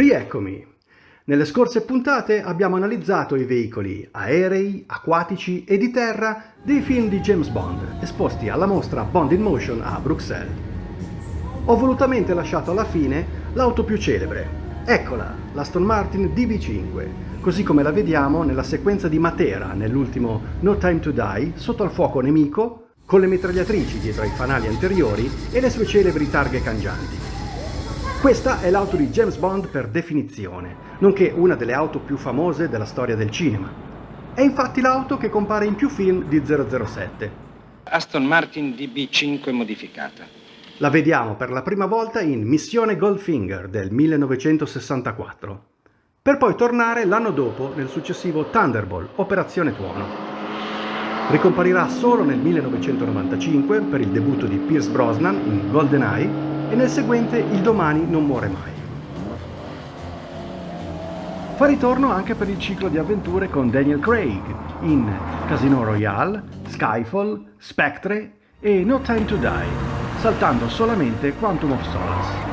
Rieccomi! Nelle scorse puntate abbiamo analizzato i veicoli aerei, acquatici e di terra dei film di James Bond esposti alla mostra Bond in Motion a Bruxelles. Ho volutamente lasciato alla fine l'auto più celebre. Eccola, l'Aston Martin DB5, così come la vediamo nella sequenza di Matera nell'ultimo No Time to Die sotto al fuoco nemico, con le mitragliatrici dietro ai fanali anteriori e le sue celebri targhe cangianti. Questa è l'auto di James Bond per definizione, nonché una delle auto più famose della storia del cinema. È infatti l'auto che compare in più film di 007. Aston Martin DB5 modificata. La vediamo per la prima volta in Missione Goldfinger del 1964, per poi tornare l'anno dopo nel successivo Thunderball, Operazione Tuono. Ricomparirà solo nel 1995 per il debutto di Pierce Brosnan in GoldenEye e nel seguente Il domani non muore mai. Fa ritorno anche per il ciclo di avventure con Daniel Craig in Casino Royale, Skyfall, Spectre e No Time to Die, saltando solamente Quantum of Solace.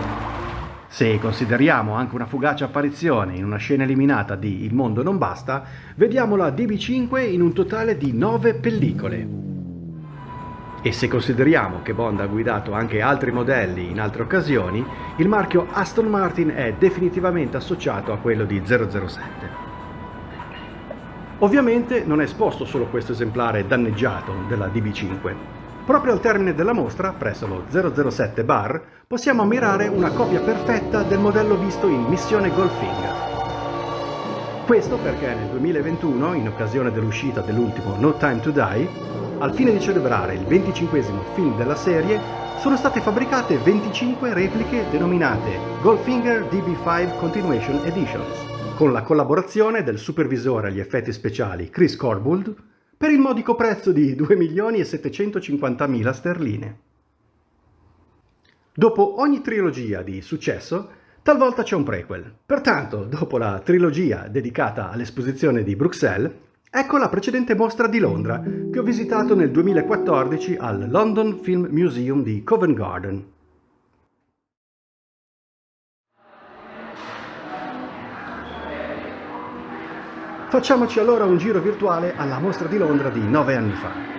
Se consideriamo anche una fugace apparizione in una scena eliminata di Il mondo non basta, vediamo la DB5 in un totale di 9 pellicole. E se consideriamo che Bond ha guidato anche altri modelli in altre occasioni, il marchio Aston Martin è definitivamente associato a quello di 007. Ovviamente non è esposto solo questo esemplare danneggiato della DB5. Proprio al termine della mostra, presso lo 007 Bar, possiamo ammirare una copia perfetta del modello visto in Missione Goldfinger. Questo perché nel 2021, in occasione dell'uscita dell'ultimo No Time to Die, al fine di celebrare il 25esimo film della serie, sono state fabbricate 25 repliche denominate Goldfinger DB5 Continuation Editions, con la collaborazione del supervisore agli effetti speciali Chris Corbould, per il modico prezzo di 2.750.000 sterline. Dopo ogni trilogia di successo, talvolta c'è un prequel. Pertanto, dopo la trilogia dedicata all'esposizione di Bruxelles, ecco la precedente mostra di Londra, che ho visitato nel 2014 al London Film Museum di Covent Garden. Facciamoci allora un giro virtuale alla mostra di Londra di 9 anni fa.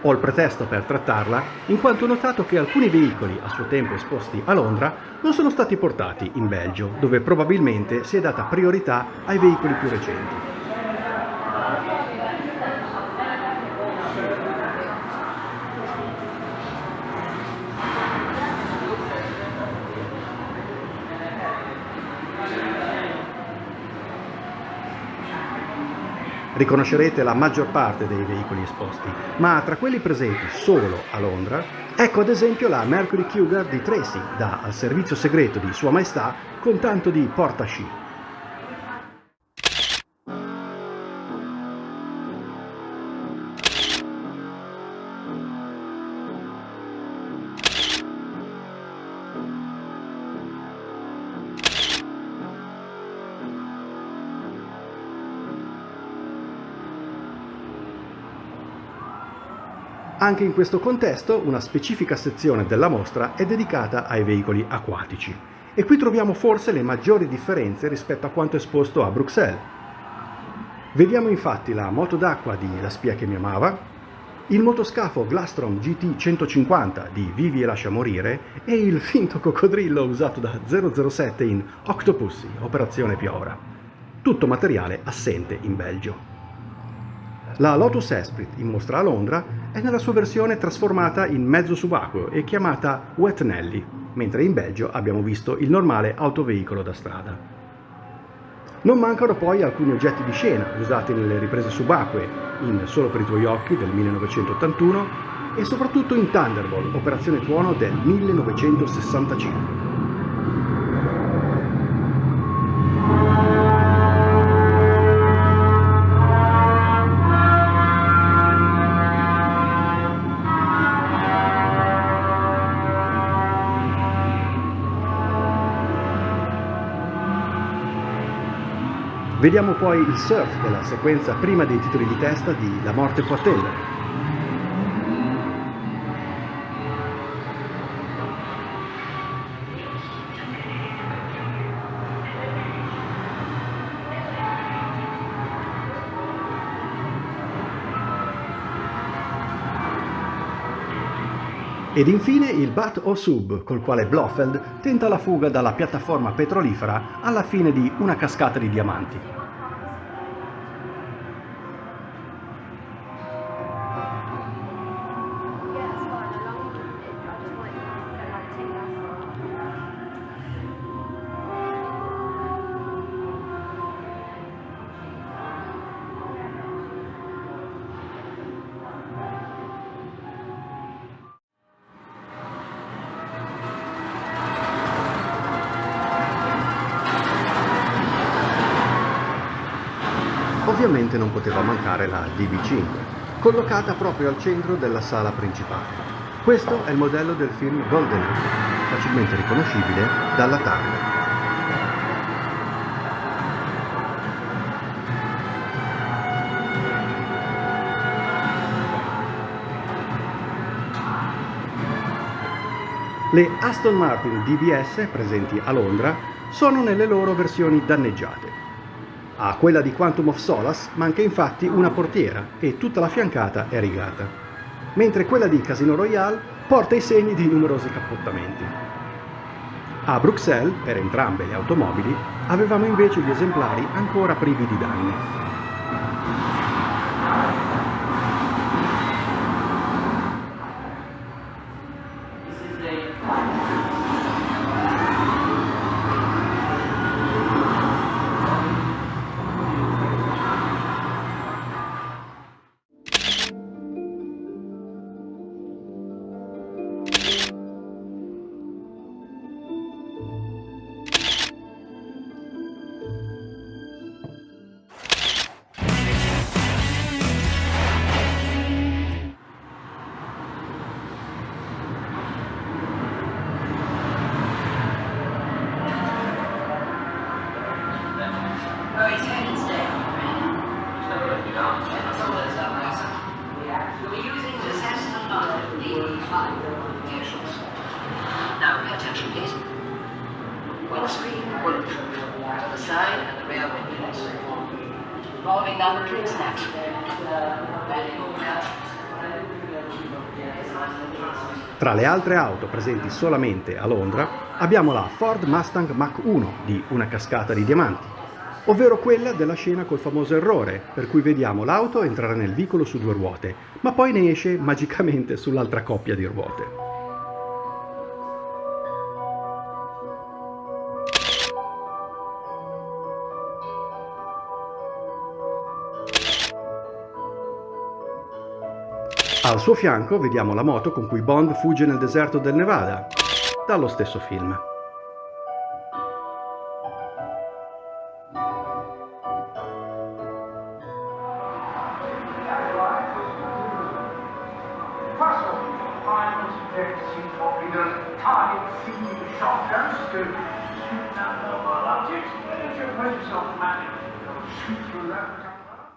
Ho il pretesto per trattarla, in quanto ho notato che alcuni veicoli a suo tempo esposti a Londra non sono stati portati in Belgio, dove probabilmente si è data priorità ai veicoli più recenti. Riconoscerete la maggior parte dei veicoli esposti, ma tra quelli presenti solo a Londra, ecco ad esempio la Mercury Cougar di Tracy, da al servizio segreto di Sua Maestà con tanto di portasci. Anche in questo contesto una specifica sezione della mostra è dedicata ai veicoli acquatici e qui troviamo forse le maggiori differenze rispetto a quanto esposto a Bruxelles. Vediamo infatti la moto d'acqua di La spia che mi amava, il motoscafo Glastrom GT 150 di Vivi e lascia morire e il finto coccodrillo usato da 007 in Octopussy, Operazione Piovra. Tutto materiale assente in Belgio. La Lotus Esprit in mostra a Londra è nella sua versione trasformata in mezzo subacqueo e chiamata Wet Nelly, mentre in Belgio abbiamo visto il normale autoveicolo da strada. Non mancano poi alcuni oggetti di scena usati nelle riprese subacquee in Solo per i tuoi occhi del 1981 e soprattutto in Thunderball, Operazione Tuono del 1965. Vediamo poi il surf della sequenza prima dei titoli di testa di La morte può attendere. Ed infine il Bat o Sub, col quale Blofeld tenta la fuga dalla piattaforma petrolifera alla fine di Una cascata di diamanti. Ovviamente non poteva mancare la DB5, collocata proprio al centro della sala principale. Questo è il modello del film GoldenEye, facilmente riconoscibile dalla targa. Le Aston Martin DBS presenti a Londra sono nelle loro versioni danneggiate. A quella di Quantum of Solace manca infatti una portiera e tutta la fiancata è rigata, mentre quella di Casino Royale porta i segni di numerosi cappottamenti. A Bruxelles, per entrambe le automobili, avevamo invece gli esemplari ancora privi di danni. Now pay attention, please. Windscreen bulletproof to the side and the rear windows. Involving number and snaps. Tra le altre auto presenti solamente a Londra abbiamo la Ford Mustang Mach 1 di Una cascata di diamanti, ovvero quella della scena col famoso errore, per cui vediamo l'auto entrare nel vicolo su due ruote, ma poi ne esce magicamente sull'altra coppia di ruote. Al suo fianco vediamo la moto con cui Bond fugge nel deserto del Nevada, dallo stesso film.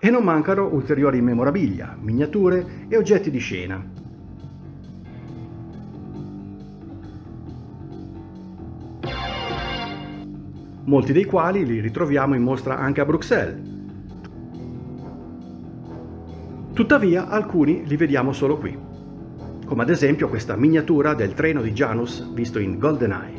E non mancano ulteriori memorabilia, miniature e oggetti di scena. Molti dei quali li ritroviamo in mostra anche a Bruxelles. Tuttavia alcuni li vediamo solo qui, come ad esempio questa miniatura del treno di Janus visto in GoldenEye.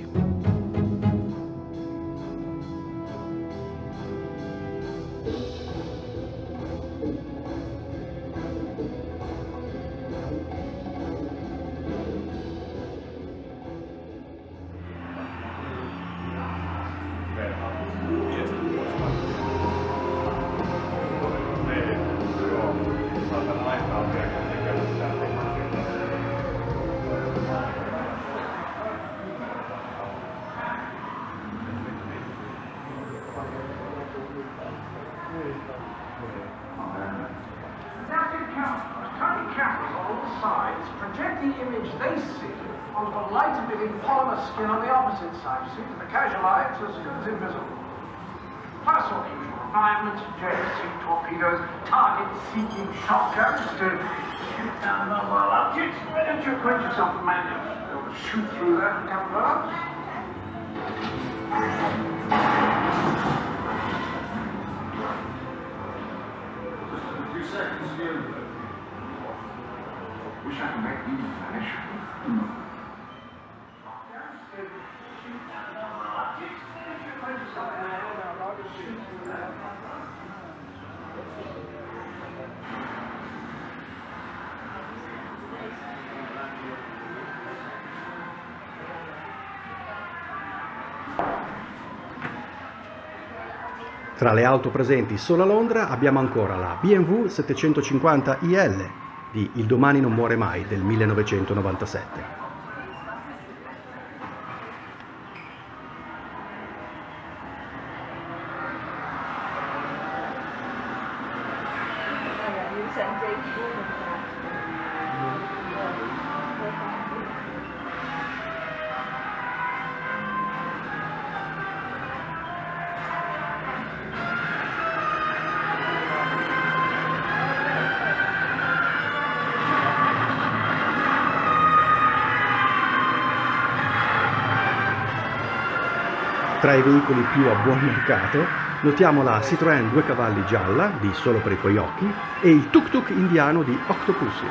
Project the image they see onto the light-emitting polymer skin on the opposite side. You see, to the casual eye, it's as good as invisible. Plus all the usual refinements, jet-seek torpedoes, target-seeking shotguns to shoot down mobile objects. Why don't you acquaint yourself with manuals? They'll shoot through that and come up. A few seconds here. Wish I could make you vanish. Tra le auto presenti solo a Londra abbiamo ancora la BMW 750 IL di Il domani non muore mai del 1997. Tra i veicoli più a buon mercato notiamo la Citroën 2 cavalli gialla di Solo per i tuoi occhi e il tuk-tuk indiano di Octopussy.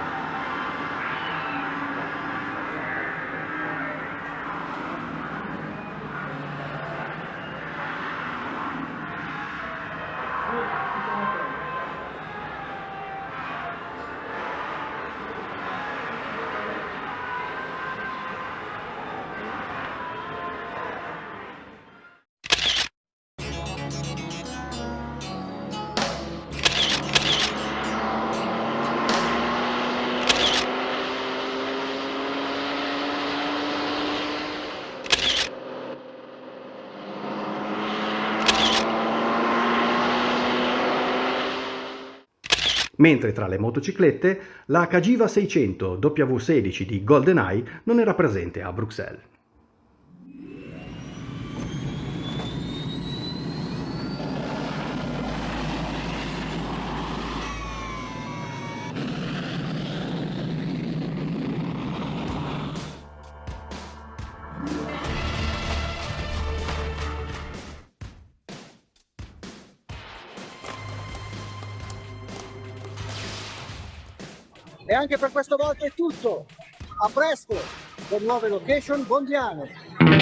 Mentre tra le motociclette la Cagiva 600 W16 di GoldenEye non era presente a Bruxelles. E anche per questa volta è tutto. A presto per nuove location bondiane.